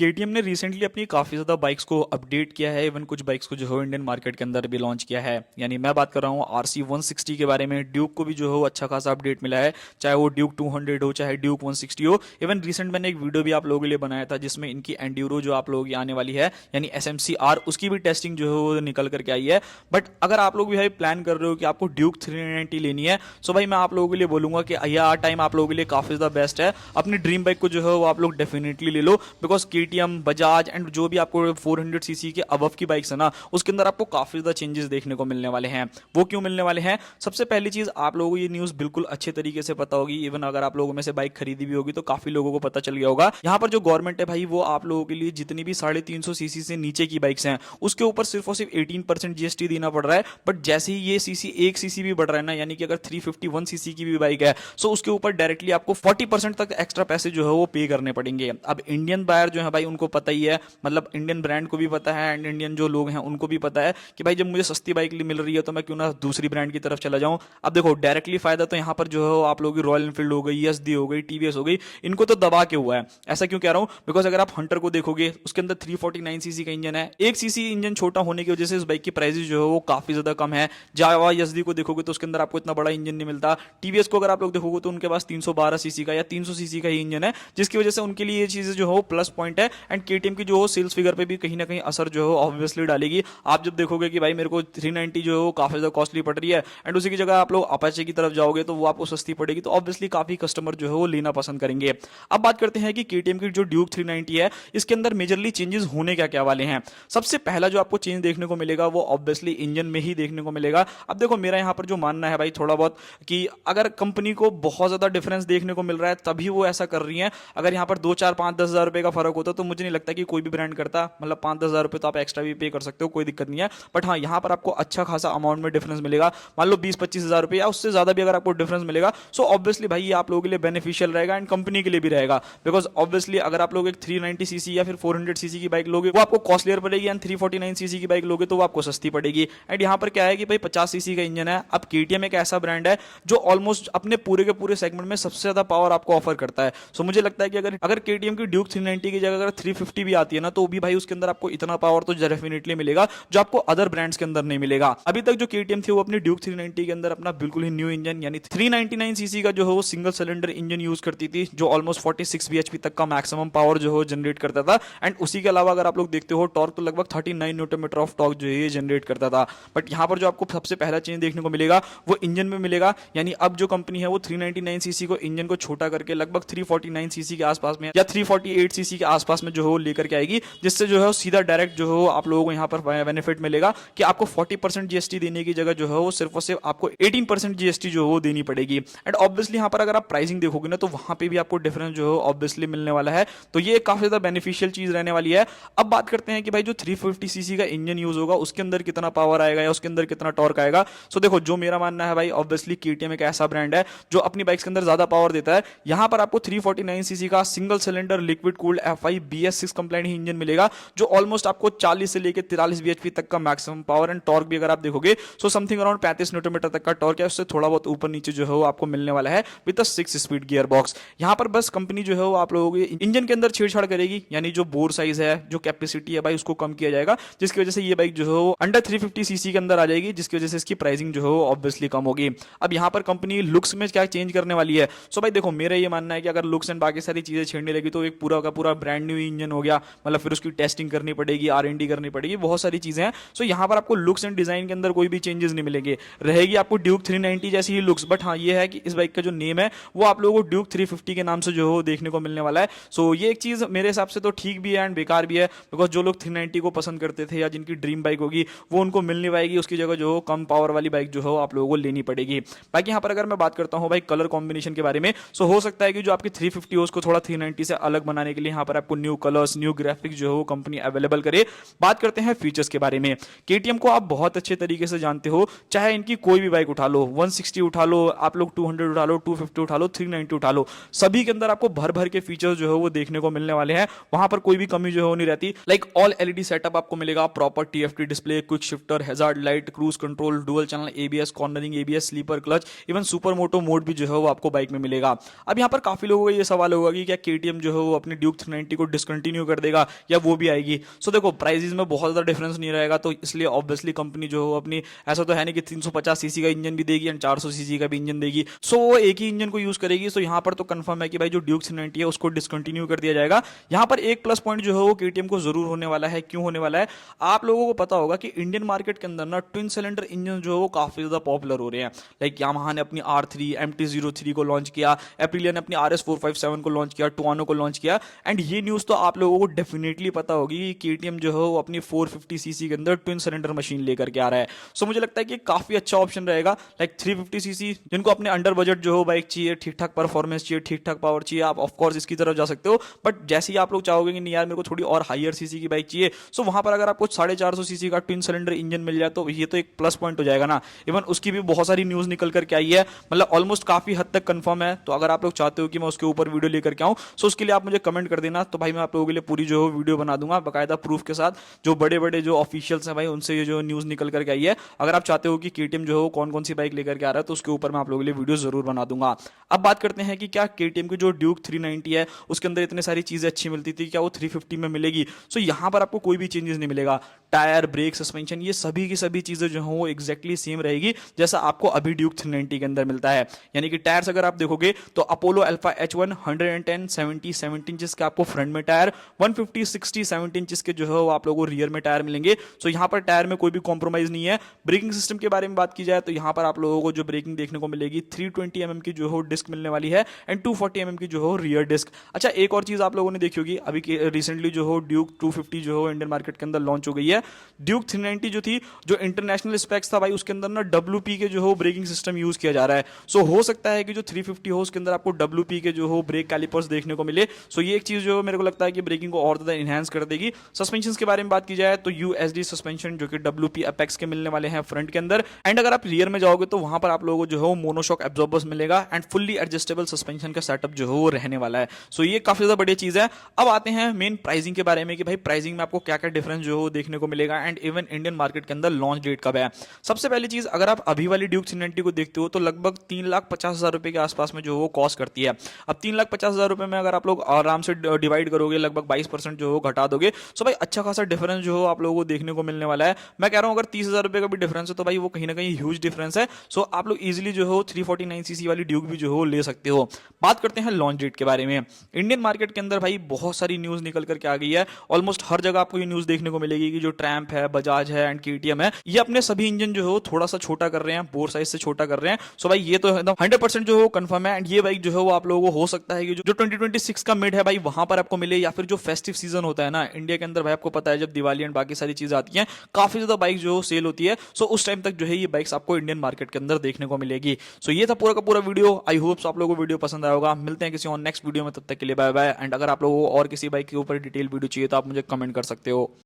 KTM ने recently अपनी काफ़ी ज़्यादा बाइक्स को अपडेट किया है। इवन कुछ बाइक्स को जो है इंडियन मार्केट के अंदर भी लॉन्च किया है। यानी मैं बात कर रहा हूँ आरसी 160 के बारे में। ड्यूक को भी जो है वो अच्छा खासा अपडेट मिला है, चाहे वो ड्यूक 200 हो चाहे ड्यूक 160 हो। इवन रिसेंट मैंने एक वीडियो भी आप लोगों के लिए बनाया था जिसमें इनकी एंड्यूरो जो आप लोगों की आने वाली है यानी SMCR, उसकी भी टेस्टिंग जो है वो निकल करके आई है। बट अगर आप लोग भी भाई प्लान कर रहे हो कि आपको ड्यूक 390 लेनी है, सो भाई मैं आप लोगों के लिए बोलूंगा कि यह टाइम आप लोगों के लिए काफ़ी ज़्यादा बेस्ट है। अपनी ड्रीम बाइक को जो है वो आप लोग डेफिनेटली ले लो, बिकॉज केटीएम, बजाज एंड जो भी आपको 400 सीसी के अबव की बाइक्स है ना, उसके अंदर आपको काफी ज्यादा चेंजेस देखने को मिलने वाले हैं। वो क्यों मिलने वाले हैं? सबसे पहली चीज, आप लोगों को ये न्यूज बिल्कुल अच्छे तरीके से पता होगी। इवन अगर आप लोगों में से बाइक खरीदी भी होगी तो काफी लोगों को पता चल गया होगा। यहाँ पर जो गवर्नमेंट है भाई, वो आप लोगों के लिए जितनी भी 350 सीसी से नीचे की बाइक्स हैं उसके ऊपर सिर्फ और सिर्फ 18% जीएसटी देना पड़ रहा है। बट जैसे ही ये सीसी एक सीसी भी बढ़ रहा है ना, यानी कि अगर 351 सीसी की भी बाइक है सो उसके ऊपर डायरेक्टली आपको 40% तक एक्स्ट्रा पैसे जो है वो पे करने पड़ेंगे। अब इंडियन बायर जो है भाई, उनको पता ही है, मतलब इंडियन ब्रांड को भी पता है एंड इंडियन जो लोग हैं उनको भी पता है कि भाई जब मुझे सस्ती बाइक मिल रही है तो मैं क्यों ना दूसरी ब्रांड की तरफ चला जाऊं। अब देखो, डायरेक्टली फायदा तो यहाँ पर जो है आप लोगों की रॉयल एनफील्ड हो गई, एसडी हो गई, टीवीएस हो गई, इनको तो दबा के हुआ है। ऐसा क्यों कह रहा हूं? बिकॉज अगर आप हंटर को देखोगे उसके अंदर 349 सीसी का इंजन है। एक सीसी इंजन छोटा होने की वजह से इस बाइक की प्राइस जो है वो काफी ज्यादा कम है। जावा एसडी को देखोगे तो उसके अंदर आपको इतना बड़ा इंजन नहीं मिलता। टीवीएस को अगर आप लोग देखोगे तो उनके पास 312 सीसी का या 300 सीसी का ही इंजन है, जिसकी वजह से उनके लिए ये चीजें जो है प्लस पॉइंट है। एंड केटीएम की जो सेल्स फिगर पे भी कहीं ना कहीं असर जो है ऑब्वियसली डालेगी। आप जब देखोगे कि भाई मेरे को 390 जो है वो काफी ज्यादा कॉस्टली पड़ रही है एंड उसी की जगह आप लोग अपाचे की तरफ जाओगे तो वो आपको सस्ती पड़ेगी, तो ऑब्वियसली काफी कस्टमर जो है वो लेना पसंद करेंगे। अब बात करते हैं कि केटीएम की जो ड्यूक 390 है, इसके अंदर मेजरली चेंजेस होने क्या क्या वाले हैं। सबसे पहला जो आपको चेंज देखने को मिलेगा वो ऑब्वियसली इंजन में ही देखने को मिलेगा। अब देखो, मेरा यहाँ पर जो मानना है भाई थोड़ा बहुत, कि अगर कंपनी को बहुत ज्यादा डिफरेंस देखने को मिल रहा है तभी वो ऐसा कर रही है। अगर यहाँ पर 2 4 5 10 हजार रुपए का फर्क होता तो मुझे नहीं लगता कि कोई भी ब्रांड करता। मतलब 5 10 हजार रुपए तो आप एक्स्ट्रा भी पे कर सकते हो, कोई दिक्कत नहीं है। बट हाँ, यहाँ पर आपको अच्छा खासा अमाउंट में डिफरेंस मिलेगा। मान लो 20 25 हजार रुपए या उससे ज्यादा भी अगर आपको डिफरेंस मिलेगा, सो ऑब्वियसली भाई ये आप लोगों के लिए बेनिफिशियल रहेगा एंड कंपनी के लिए भी रहेगा। बिकॉज ऑब्वियसली अगर आप लोग एक 390 सीसी या फिर 400 सीसी की बाइक लोगे वो आपको कॉस्टलियर पड़ेगी एंड 349 सीसी की बाइक लोगे तो वो आपको सस्ती पड़ेगी। एंड यहाँ पर क्या है कि भाई 50 सीसी का इंजन है। अब केटीएम एक ऐसा ब्रांड है जो ऑलमोस्ट अपने पूरे के पूरे सेगमेंट में सबसे ज्यादा पावर आपको ऑफर करता है। सो मुझे लगता है कि अगर केटीएम की ड्यूक 390 की जगह अगर 350 भी आती है ना, तो भी भाई उसके अंदर आपको इतना पावर तो डेफिनेटली मिलेगा जो आपको अदर ब्रांड्स के अंदर नहीं मिलेगा। अभी तक जो केटीएम थी वो अपनी ड्यूक 390 के अंदर अपना बिल्कुल ही न्यू इंजन यानी 399 सीसी का जो है वो सिंगल सिलेंडर इंजन यूज करती थी, जो ऑलमोस्ट 46 बीएचपी तक का मैक्सिमम पावर जो है जनरेट करता था। एंड उसी के अलावा अगर आप लोग देखते हो टॉर्क तो लगभग 39 न्यूटन मीटर ऑफ टॉर्क जो है ये जनरेट करता था। बट यहाँ पर जो आपको सबसे पहला चेंज देखने को मिलेगा वो इंजन में मिलेगा। यानी अब जो कंपनी है वो 399 सीसी को इंजन को छोटा करके लगभग 349 सीसी के आसपास में या 348 सीसी के आसपास में जो है वो लेकर के आएगी, जिससे जो है सीधा डायरेक्ट जो है आप लोगों को यहाँ पर बेनिफिट मिलेगा कि आपको 40% जीएसटी देने की जगह जो है वो सिर्फ और सिर्फ आपको 18% जीएसटी जो है वो देनी पड़ेगी। एंड ऑब्वियसली यहाँ पर अगर आप प्राइसिंग देखोगे ना तो वहां पे भी आपको डिफरेंस जो है ऑब्वियसली मिलने वाला है, तो ये काफी ज्यादा बेनिफिशियल चीज रहने वाली है। अब बात करते हैं कि भाई जो 350 सीसी का इंजन यूज होगा उसके अंदर कितना पावर आएगा या उसके अंदर कितना टॉर्क आएगा। सो देखो, जो मेरा मानना है भाई, ऑब्वियसली केटीएम एक ऐसा ब्रांड है जो अपनी बाइक्स के अंदर ज्यादा पावर देता है। यहां पर आपको 349 सीसी का single cylinder liquid cooled FI BS6 compliant ही इंजन मिलेगा, जो ऑलमोस्ट आपको 40 से लेकर 43 बीएचपी तक का मैक्सिमम पावर एंड टॉर्क भी अगर आप देखोगे so something around 35 newton meter तक का टॉर्क है, उससे थोड़ा बहुत ऊपर नीचे जो है वो आपको मिलने वाला है विद 6 स्पीड गियर बॉक्स। यहां पर बस कंपनी जो है वो आप लोगों के इंजन के अंदर छेड़छाड़ करेगी, यानी जो बोर साइज है, जो कैपेसिटी है भाई, उसको कम किया जाएगा, जिसकी वजह से ये बाइक जो है वो अंडर 350 सीसी के अंदर आ जाएगी, जिसकी वजह से इसकी प्राइसिंग जो है वो ऑब्वियसली कम होगी। अब यहाँ पर कंपनी लुक्स में क्या चेंज करने वाली है? सो भाई देखो, मेरा ये मानना है कि अगर लुक्स एंड बाकी सारी चीजें छेड़ने लगी तो एक पूरा का पूरा ब्रांड न्यू इंजन हो गया, मतलब फिर उसकी टेस्टिंग करनी पड़ेगी, R&D करनी पड़ेगी, बहुत सारी चीजें हैं। सो यहाँ पर आपको लुक्स एंड डिजाइन के अंदर कोई भी चेंजेस नहीं मिलेंगे, रहेगी आपको ड्यूक 390 जैसी ही लुक्स। बट हाँ, ये है कि इस बाइक का जो नेम है वो आप लोगों को ड्यूक 350 के नाम से जो है देखने को मिलने वाला है। सो ये एक चीज मेरे हिसाब से तो ठीक भी है एंड बेकार भी है, बिकॉज जो लोग 390 को पसंद करते थे या जिनकी ड्रीम बाइक होगी वो उनको मिल नहीं पाएगी, उसकी जगह जो कम पावर वाली बाइक जो है आप लोगों को लेनी पड़ेगी। बाकी यहाँ पर अगर मैं बात करता हूँ भाई कलर कॉम्बिनेशन के बारे में, सो हो सकता है कि जो आपकी 350 हो उसको थोड़ा 390 से अलग बनाने के लिए यहाँ पर आपको न्यू कलर्स, न्यू ग्राफिक्स जो है वो कंपनी अवेलेबल करे। बात करते हैं फीचर्स के बारे में। केटीएम को आप बहुत अच्छे तरीके से जानते हो, चाहे इनकी कोई भी बाइक उठा लो, 160 उठा लो, आप लोग 200 उठा लो, 250 उठा लो, 390 उठा लो, सभी के अंदर आपको भर भर के फीचर्स जो है वो देखने को मिलने वाले हैं। वहां पर कोई भी कमी जो है नहीं रहती। लाइक ऑल एलईडी सेटअप आपको मिलेगा, proper TFT display, quick shifter, hazard light, cruise control, dual channel ABS, cornering ABS, slipper clutch, even super moto mode भी जो है वो आपको बाइक में मिलेगा। अब यहाँ पर काफी लोगों का ये सवाल होगा कि क्या केटीएम जो है वो अपनी ड्यूक 390 को डिसकंटिन्यू कर देगा या वो भी आएगी। सो देखो प्राइसेस में बहुत ज़्यादा डिफरेंस नहीं रहेगा, तो इसलिए ऑब्वियसली कंपनी जो हो अपनी, ऐसा तो है नहीं कि 350 सीसी का इंजन भी देगी एंड 400 सीसी का भी इंजन देगी, सो वो एक ही इंजन को यूज करेगी। सो यहाँ पर तो कंफर्म है कि भाई जो ड्यूक 390 है उसको डिसकंटिन्यू कर दिया जाएगा। यहाँ पर एक प्लस पॉइंट जो है वो केटीएम को जरूर होने वाला है। क्यों होने वाला है? आप लोगों को पता होगा कि इंडियन मार्केट के अंदर ना ट्विन सिलेंडर इंजन जो है वो काफी ज्यादा पॉपुलर हो रहे हैं। लाइक यामाहा ने अपनी R3 MT-03 को लॉन्च किया, एप्रिलिया ने अपनी RS457 को लॉन्च किया, टुआनो को लॉन्च किया, एंड ये न्यूज तो आप लोगों को डेफिनेटली पता होगी कि केटीएम जो है वो अपनी 450 सीसी के अंदर ट्विन सिलेंडर मशीन लेकर के आ रहा है। सो मुझे लगता है कि काफी अच्छा ऑप्शन रहेगा। लाइक 350 सीसी जिनको अपने अंडर बजट जो हो बाइक चाहिए, ठीक ठाक परफॉर्मेंस चाहिए, ठीक ठाक पावर चाहिए, आप ऑफकोर्स इसकी तरफ जा सकते हो। बट जैसे ही आप लोग चाहोगे कि नहीं यार मेरे को थोड़ी और हायर सीसी की बाइक चाहिए, सो वहां पर अगर आपको 450 सीसी का ट्विन सिलेंडर इंजन मिल जाए तो ये तो एक प्लस पॉइंट हो जाएगा ना। इवन उसकी भी बहुत सारी न्यूज निकल करके आई है, मतलब ऑलमोस्ट काफी हद तक कंफर्म है। तो अगर आप लोग चाहते हो कि मैं उसके ऊपर वीडियो लेकर के आऊं, सो उसके लिए आप मुझे कमेंट कर देना, तो भाई मैं आप लोगों के लिए पूरी जो वीडियो बना दूंगा बाकायदा प्रूफ के साथ। जो बड़े बड़े जो ऑफिशियल्स हैं भाई उनसे ये जो न्यूज निकल करके आई है, अगर आप चाहते हो कि केटीएम जो है कौन कौन सी बाइक लेकर के आ रहा है तो उसके ऊपर मैं आप लोगों के लिए वीडियो जरूर बना दूंगा। अब बात करते हैं कि क्या केटीएम की जो ड्यूक 390 है उसके अंदर इतनी सारी चीजें अच्छी मिलती थी, क्या वो 350 में मिलेगी? सो यहाँ पर आपको कोई भी चेंजेस नहीं मिलेगा। टायर, ब्रेक, सस्पेंशन, ये सभी की सभी चीजें जो हैं वो एक्जैक्टली सेम रहेगी जैसा आपको अभी ड्यूक 390 के अंदर मिलता है। यानी कि टायर्स अगर आप देखोगे तो अपोलो अल्फा H1 110 70 17 इंचेस के आपको फ्रंट में टायर, 150 60 70 इंचेस के जो है वो आप लोगों को रियर में टायर मिलेंगे। सो यहाँ पर टायर में कोई भी कॉम्प्रोमाइज नहीं है। ब्रेकिंग सिस्टम के बारे में बात की जाए तो यहाँ पर आप लोगों को जो ब्रेकिंग देखने को मिलेगी 320 mm की जो हो डिस्क मिलने वाली है एंड 240 mm की जो हो रियर डिस्क। अच्छा एक और चीज आप लोगों ने देखी होगी, अभी रिसेंटली जो हो ड्यूक 250 जो हो इंडियन मार्केट के अंदर लॉन्च हो गई है। ड्यूक 390 जो थी, जो इंटरनेशनल स्पेक्स था भाई उसके अंदर ना WP के जो हो ब्रेकिंग सिस्टम यूज किया जा रहा है। सो हो सकता है कि जो 350 हो उसके अंदर आपको WP के जो हो ब्रेक कैलिपर्स देखने को मिले। सो ये एक चीज जो मेरे को लगता है कि ब्रेकिंग को और ज्यादा इनहेंस कर देगी। सस्पेंशन के बारे में बात की जाए तो USD सस्पेंशन जो कि WP अपेक्स के मिलने वाले हैं फ्रंट के अंदर, एंड अगर आप रियर में जाओगे तो वहां पर आप लोगों को जो है मोनोशॉक एब्जॉर्बर्स मिलेगा एंड फुल्ली एडजस्टेबल सस्पेंशन का सेटअप जो है वो रहने वाला है। सो ये काफी ज्यादा बढ़िया चीज है। अब आते हैं मेन प्राइसिंग के बारे में कि भाई प्राइसिंग में आपको क्या क्या डिफरेंस जो है देखने को मिलेगा एंड इवन इंडियन मार्केट के अंदर लॉन्च डेट कब है। सबसे पहली चीज, अगर आप अभी वाली ड्यूक 390 को देखते हो तो लगभग 3,50,000 रुपए के आसपास में जो वो कॉस्ट करती है। अब 3,50,000 रुपए में अगर आप लोग आराम से डिवाइड करोगे, लगभग 22% जो हो घटा दोगे, सो भाई अच्छा खासा डिफरेंस जो हो आप लोगों को देखने को मिलने वाला है। मैं कह रहा हूं अगर 30,000 रुपए का भी डिफरेंस है तो भाई वो कहीं ना कहीं ह्यूज डिफरेंस है। सो आप लोग इजीली जो हो 349 सीसी वाली ड्यूक भी जो हो ले सकते हो। बात करते हैं लॉन्च डेट के बारे में। इंडियन मार्केट के अंदर भाई बहुत सारी न्यूज निकल करके आ गई है। ऑलमोस्ट हर जगह आपको ये न्यूज देखने को मिलेगी कि जो ट्रैम्प है, बजाज है एंड केटीएम है, ये अपने सभी इंजन जो हो थोड़ा सा छोटा कर रहे हैं, बोर साइज से छोटा कर रहे हैं। सो भाई ये तो एकदम 100% जो हो कंफर्म है। एंड ये बाइक जो है वो आप लोगों को हो सकता है कि जो 2026 का मिड है भाई वहां पर आपको मिले, या फिर जो फेस्टिव सीजन होता है ना इंडिया के अंदर भाई, आपको पता है जब दिवाली एंड बाकी सारी चीजें आती हैं काफी ज्यादा बाइक जो सेल होती है। सो उस टाइम तक जो है ये बाइक्स आपको इंडियन मार्केट के अंदर देखने को मिलेगी। सो ये था पूरा का पूरा वीडियो। आई होप आप लोगों को वीडियो पसंद आया होगा। मिलते हैं किसी और नेक्स्ट वीडियो में, तब तक के लिए बाय बाय। एंड अगर आप लोगों को और किसी बाइक के ऊपर डिटेल वीडियो चाहिए तो आप मुझे कमेंट कर सकते हो।